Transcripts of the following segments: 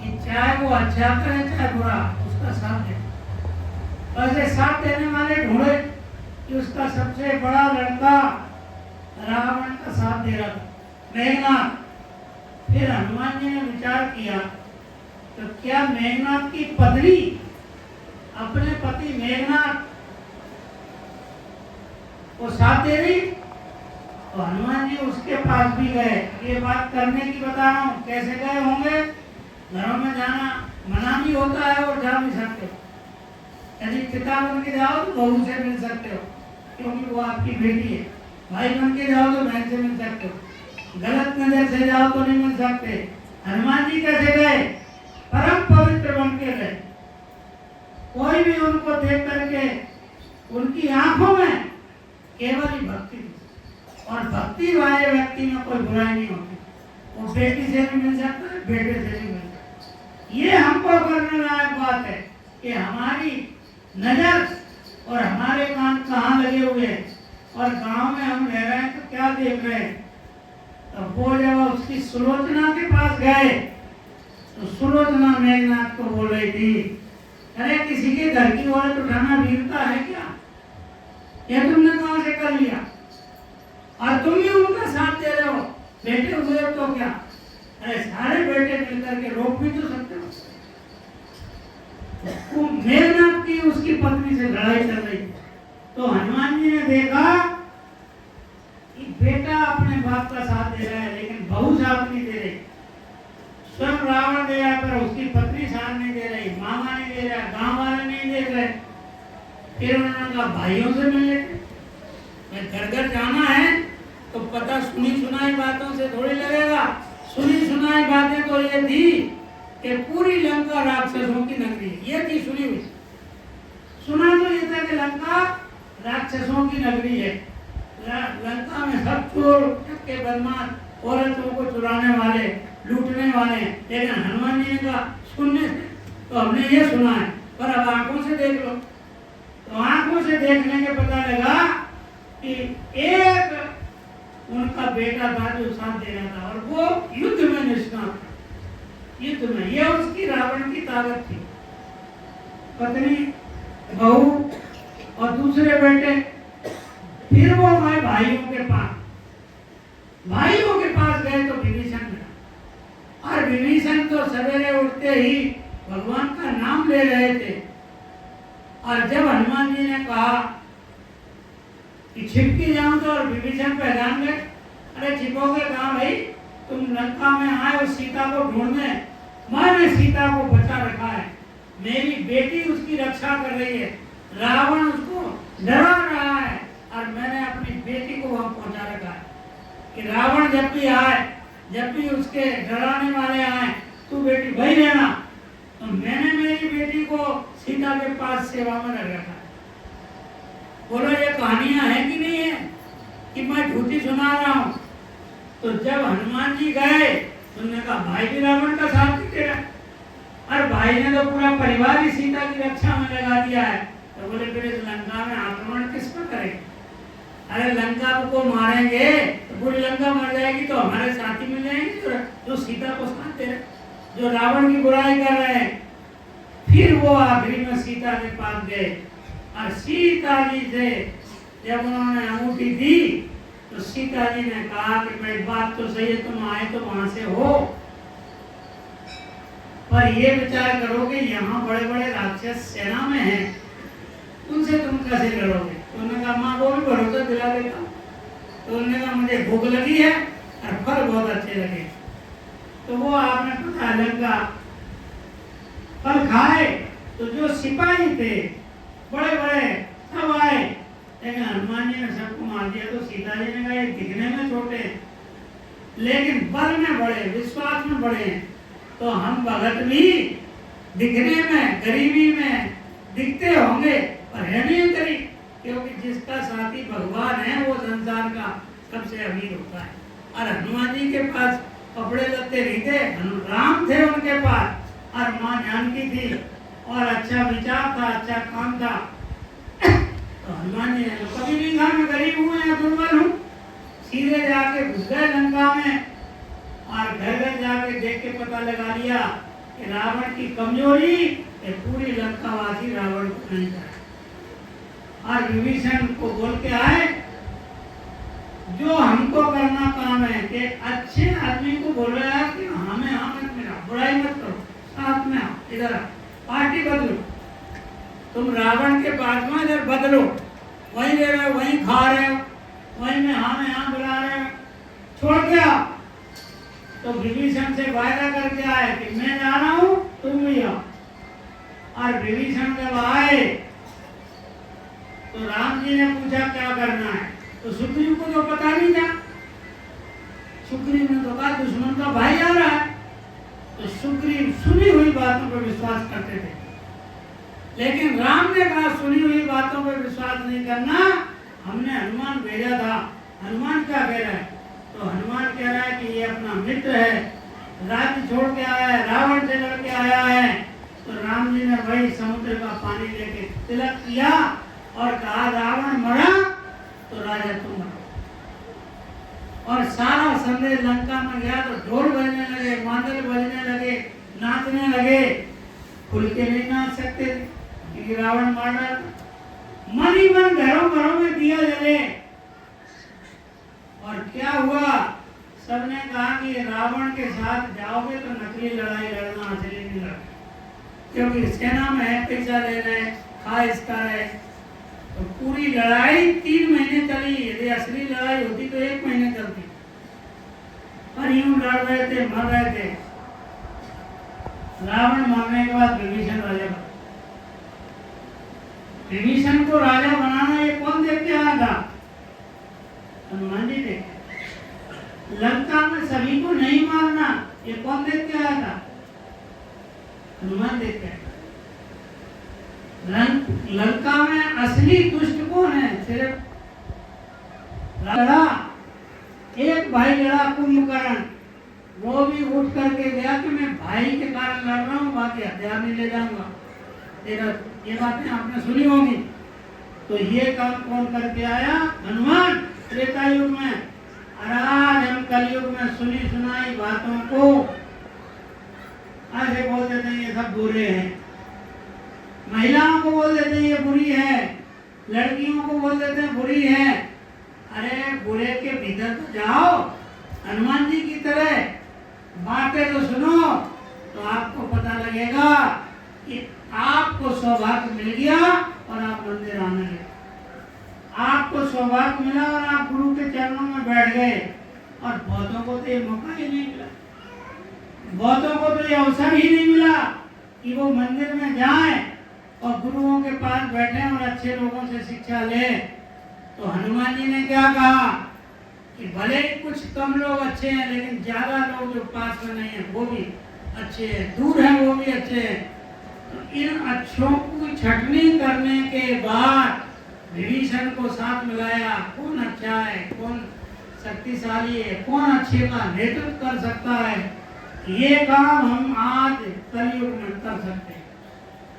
कि चाहे वो अच्छा करे चाहे बुरा, उसका साथ दे। वैसे साथ देने वाले ढूंढे कि उसका सबसे बड़ा लड़का रावण का साथ दे रहा था, मेघनाथ। फिर हनुमान जी ने विचार किया तो क्या मेघनाथ की पत्नी अपने पति मेघनाथ को साथ दे रही? तो हनुमान जी उसके पास भी गए। ये बात करने की बता रहा हूँ, कैसे गए होंगे। घरों में जाना मना भी होता है और जा भी सकते हो। यदि पिता बन के जाओ तो बहू से मिल सकते हो क्योंकि वो आपकी बेटी है। भाई बन के जाओ तो बहन से मिल सकते हो। गलत नजर से जाओ तो नहीं मिल सकते। हनुमान जी कैसे गए? परम पवित्र बन के गए। कोई भी उनको देख करके उनकी आंखों में केवल ही भक्ति थी, और भक्ति वाले व्यक्ति में कोई बुराई नहीं होती। वो बेटी से भी मिल सकता है, बेटे से भी मिल सकता है। ये हमको करने लायक बात है कि हमारी नजर और हमारे कान कहाँ लगे हुए हैं, और गांव में हम रह रहे हैं तो क्या देख रहे हैं। तो वो जब उसकी सुलोचना के पास गए तो सुलोचना मेघनाथ को बोल रही थी, अरे किसी के घर की औरत उठाना वीरता है क्या? ये तुमने कहां से कर लिया? और तुम भी उनका साथ दे रहे हो, बेटे हुए तो क्या? अरे सारे बेटे मिलकर के रोक भी तो सकते हो। तो मेघनाथ की उसकी पत्नी से लड़ाई चल रही थी। तो हनुमान जी ने देखा कि बेटा अपने बाप का साथ दे रहा है लेकिन बहू साथ नहीं दे रही। स्वयं रावण दे रहा है पर उसकी पत्नी साथ नहीं दे रही, मामा नहीं दे रहा, गांव वाले नहीं देख रहे। फिर उन्होंने कहा भाइयों से मिल लेते। मैं घर घर जाना है तो पता सुनी सुनाई बातों से थोड़ी लगेगा। सुनी सुनाई बातें तो ये थी कि पूरी लंका राक्षसों की नगरी है, ये थी सुनी हुई। सुना तो ये था कि लंका राक्षसों की नगरी है। लंका में सब चोर के बदमाश, औरतों को चुराने वाले, लूटने वाले हैं। लेकिन हनुमान जी ने कहा सुनने से तो हमने ये सुना है, पर अब आंखों से देख लो। तो आंखों से देखने के पता लगा कि एक उनका बेटा था जो साथ दे रहा था, और वो युद्ध में निष्णात था। युद्ध में ये उसकी रावण की ताकत थी। पत्नी, बहू और दूसरे बेटे। फिर वो गए भाइयों के पास। भाइयों के पास गए तो विभीषण मिला, और विभीषण तो सवेरे उठते ही भगवान का नाम ले रहे थे। और जब हनुमान जी ने कहा कि छिपकी जाऊं तो, और विभीषण पहचान गए, अरे छिपोगे कहाँ भाई, तुम लंका में आए हो सीता को ढूंढने, मैंने सीता को बचा रखा है, मेरी बेटी उसकी रक्षा कर रही है, रावण उसको डरा रहा है, और मैंने अपनी बेटी को वहां पहुंचा रखा है कि रावण जब भी आए, जब भी उसके डराने वाले आए, तू बेटी भाई रहना। तो मैंने मेरी बेटी को सीता के पास सेवा में रख रखा है। बोलो ये कहानियां हैं कि नहीं है कि मैं झूठी सुना रहा हूं? तो जब हनुमान जी गए तो उन्होंने कहा भाई भी रावण का साथ नहीं दे रहा, और भाई ने तो पूरा परिवार ही सीता की रक्षा में लगा दिया है। तो बोले फिर इस लंका में आक्रमण किस पर करेंगे? अरे लंका को मारेंगे तो पूरी लंका मर जाएगी, तो हमारे साथी मिल जाएंगे जो सीता को साथ दे रहे, जो रावण की बुराई कर रहे हैं। फिर वो आखिरी में सीता के पास गए, और सीता जी से जब उन्होंने अंगूठी दी तो सीता जी ने कहा कि भाई बात तो सही है, तुम आए तो वहां से हो, पर ये विचार करो कि यहाँ बड़े बड़े राक्षस सेना में हैं, उनसे तुम कैसे लड़ोगे? तो उन्होंने कहा माँ को भी भरोसा दिला देता हूँ। तो उन्होंने कहा मुझे भूख लगी है और फल बहुत अच्छे लगे। तो वो आपने पता लंका फल खाए तो जो सिपाही थे बड़े बड़े सब आए, लेकिन हनुमान जी ने सबको मार दिया। तो सीता जी ने कहा ये दिखने में छोटे हैं लेकिन बल में बड़े, विश्वास में बड़े हैं। तो हम भगत भी दिखने में गरीबी में दिखते होंगे पर है नहीं गरीब, क्योंकि जिसका साथी भगवान है वो संसार का सबसे अमीर होता है। और हनुमान जी के पास कपड़े लत्ते नहीं थे, राम थे उनके पास, और माँ जानकी थी, और अच्छा विचार था, अच्छा काम था। तो हनुमान जी ने तो कभी नहीं कहा मैं गरीब हूँ या दुर्बल हूँ, सीधे जाके घुस गए लंका में, और घर घर जाके देख के पता लगा लिया कि रावण की कमजोरी ये पूरी लंकावासी रावण को नहीं करे। और विभीषण को बोल के आए जो हमको करना काम है कि अच्छे आदमी को बोल रहा है कि हमें मत मिला, बुराई मत करो, साथ में आओ, इधर पार्टी बदलो, तुम रावण के पास में इधर बदलो, वहीं रह रहे हो, वहीं खा रहे हो, वहीं में हमें यहाँ बुला रहे हो, छोड़ के आओ। तो विभीषण से वायदा करके आए कि मैं जा रहा हूँ, तुम भी आओ। और विभीषण जब आए तो राम जी ने पूछा क्या करना है, तो सुग्रीव को तो पता नहीं था। सुग्रीव ने तो कहा दुश्मन का भाई आ रहा है। तो सुग्रीव सुनी हुई बातों पर विश्वास करते थे, लेकिन राम ने कहा सुनी हुई बातों पर विश्वास नहीं करना, हमने हनुमान भेजा था। हनुमान क्या कह रहा है? तो हनुमान कह रहा है कि ये अपना मित्र है, राज्य छोड़ के आया है, रावण से लड़ के आया है। तो राम जी ने वही समुद्र का पानी लेके तिलक किया और कहा रावण मरा तो राजा तुम मरो। और सारा संदेश लंका में गया तो ढोल बजने लगे, मादल बजने लगे, नाचने लगे। खुल के नहीं नाच सकते थे क्योंकि रावण मार रहा था। मन ही मन घरों घरों में दिया जले। और क्या हुआ, सबने कहा कि रावण के साथ जाओगे तो नकली लड़ाई लड़ना, असली नहीं लड़ना, क्योंकि सेना में है, पैसा ले रहे, खा इसका रहे। तो पूरी लड़ाई 3 महीने चली। यदि असली लड़ाई होती तो 1 महीने चलती, पर यूं लड़ रहे थे, मर रहे थे। रावण मरने के बाद विभीषण राजा बना। विभीषण को राजा बनाना ये कौन देख के आया था? हनुमान जी देख के। लंका में सभी को नहीं मारना ये कौन देख के आया था? हनुमान देख के आया। लंका में असली दुष्ट कौन है? सिर्फ लड़ा, एक भाई लड़ा कुंभकर्ण, वो भी उठ करके गया कि मैं भाई के कारण लड़ रहा हूँ, बाकी हथियार नहीं ले जाऊंगा तेरा। ये बातें आपने सुनी होगी। तो ये काम कौन करके आया? हनुमान। त्रेता युग में। और आज हम कलयुग में सुनी सुनाई बातों को ऐसे बोल देते हैं ये सब बुरे हैं, महिलाओं को बोल देते हैं ये बुरी है, लड़कियों को बोल देते हैं बुरी है। अरे बुरे के भीतर तो जाओ, हनुमान जी की तरह बातें तो सुनो, तो आपको पता लगेगा कि आपको सौभाग्य मिल गया और आप मंदिर आने लगे। आपको सौभाग्य मिला और आप गुरु के चरणों में बैठ गए। और बहुतों को तो ये मौका ही नहीं मिला, बहुतों को तो ये अवसर ही नहीं मिला कि वो मंदिर में जाएं और गुरुओं के पास बैठे और अच्छे लोगों से शिक्षा ले। तो हनुमान जी ने क्या कहा कि भले ही कुछ कम लोग अच्छे हैं, लेकिन ज्यादा लोग जो पास में नहीं है वो भी अच्छे हैं, दूर हैं वो भी अच्छे हैं। तो इन अच्छों की छटनी करने के बाद विभीषण को साथ मिलाया। कौन अच्छा है, कौन शक्तिशाली है, कौन अच्छे का नेतृत्व कर सकता है, ये काम हम आज कलयुग में कर सकते हैं।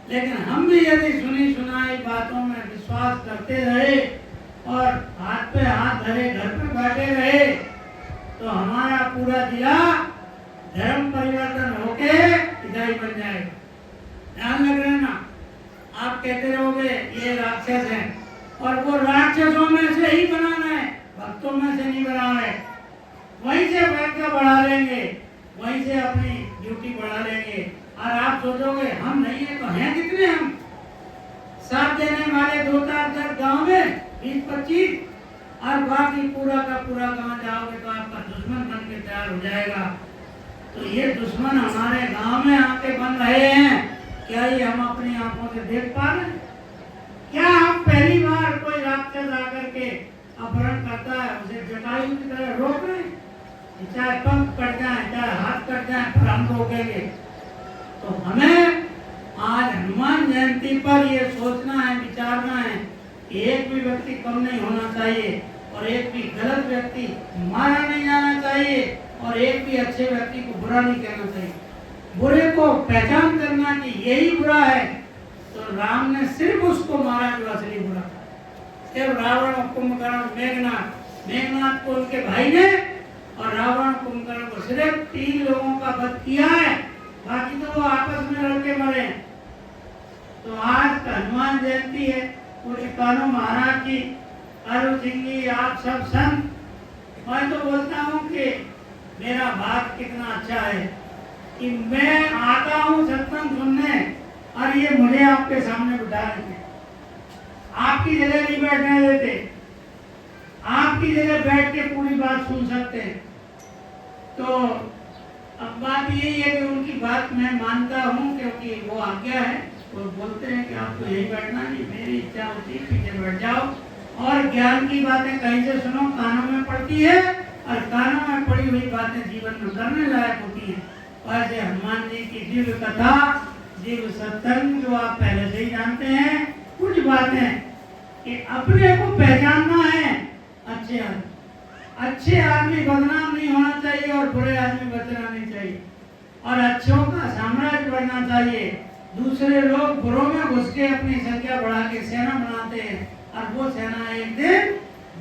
लेकिन हम भी यदि सुनी सुनाई बातों में विश्वास करते रहे और हाथ पे हाथ धरे घर पे बैठे रहे, तो हमारा पूरा जिला धर्म परिवर्तन होके इधर बन जाएगा। ध्यान लग रहे ना? आप कहते रहोगे ये राक्षस है, और वो राक्षसों में से ही बनाना है, भक्तों में से नहीं बनाना है। वहीं से बैठ कर बढ़ा लेंगे, वहीं से अपनी ड्यूटी बढ़ा लेंगे। और आप सोचोगे हम नहीं है तो हैं कितने हम? साथ देने वाले 2-4 गाँव में 20-25, और बाकी पूरा का पूरा गाँव जाओगे तो आपका दुश्मन बन के तैयार हो जाएगा। तो ये दुश्मन हमारे गांव में आके बन रहे हैं, क्या ये हम अपनी आंखों से देख पा रहे हैं? क्या हम पहली बार कोई राक्षस आकर के अपहरण करता है उसे जटायु की तरह रोक रहे हैं? चाहे पंख कट जाए, चाहे हाथ कट जाए, पर हम रोकेंगे। तो हमें आज हनुमान जयंती पर ये सोचना है, विचारना है कि एक भी व्यक्ति कम नहीं होना चाहिए और एक भी गलत व्यक्ति मारा नहीं जाना चाहिए और एक भी अच्छे व्यक्ति को बुरा नहीं कहना चाहिए। बुरे को पहचान करना कि यही बुरा है, तो राम ने सिर्फ उसको मारा जो असली बुरा था। सिर्फ रावण और कुंभकर्ण, मेघनाथ को उनके भाई ने और रावण कुंभकर्ण को सिर्फ 3 लोगों का वध किया है। बाकी तो वो हनुमान जयंती है, पूरे कानू महाराज की, कालू सिंह जी, आप सब संत, मैं तो बोलता हूँ कि मेरा बात कितना अच्छा है कि मैं आता हूँ सत्संग सुनने और ये मुझे आपके सामने बिठा देते, आपकी जगह नहीं बैठने देते, आपकी जगह बैठ के पूरी बात सुन सकते हैं। तो अब बात यही है कि उनकी बात मैं मानता हूँ, क्योंकि वो आज्ञा है, वो बोलते हैं कि आपको यही बैठना, नहीं मेरी इच्छा होती है पीछे बैठ जाओ और ज्ञान की बातें कहीं से सुनो, कानों में पड़ती है और कानों में पड़ी हुई बातें जीवन में करने लायक होती है। वैसे हनुमान जी की दिव्य कथा, दिव्य सत्संग जो आप पहले से ही जानते हैं, कुछ बातें कि अपने को पहचानना है। अच्छे आदमी बदनाम नहीं होना चाहिए और बुरे आदमी बचना नहीं चाहिए, और अच्छों का साम्राज्य बढ़ना चाहिए। दूसरे लोग बुरों में घुस के अपनी संख्या बढ़ा के सेना बनाते हैं और वो सेना एक दिन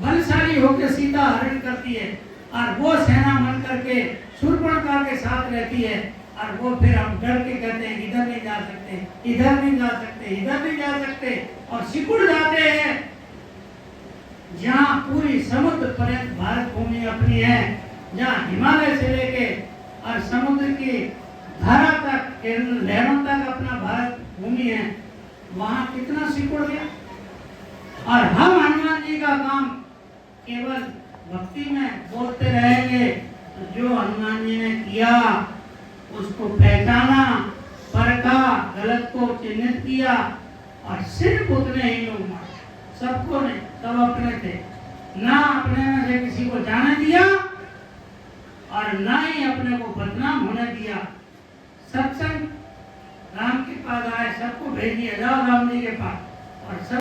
बलशाली होकर सीता हरण करती है और वो सेना बन करके शूर्पणखा के साथ रहती है और वो फिर हम डर के कहते हैं इधर नहीं जा सकते, इधर नहीं जा सकते, इधर नहीं जा सकते और सिकुड़ जाते हैं। जहाँ पूरी समुद्र पर्यंत भारत भूमि अपनी है, जहाँ हिमालय से लेके और समुद्र की धारा तक, लहरों तक अपना भारत भूमि है, वहाँ कितना सिकुड़ गया। और हम हनुमान जी का काम केवल भक्ति में बोलते रहेंगे, तो जो हनुमान जी ने किया उसको पहचाना, परखा, गलत को चिन्हित किया और सिर्फ उतने ही लोग मारे, सबको नहीं, सब अपने थे, ना अपने में से किसी को जाने दिया और ना ही अपने को बदनाम होने दिया। सत्संग राम के पास आए, सबको भेज दिया, जाओ राम जी के पास, और सब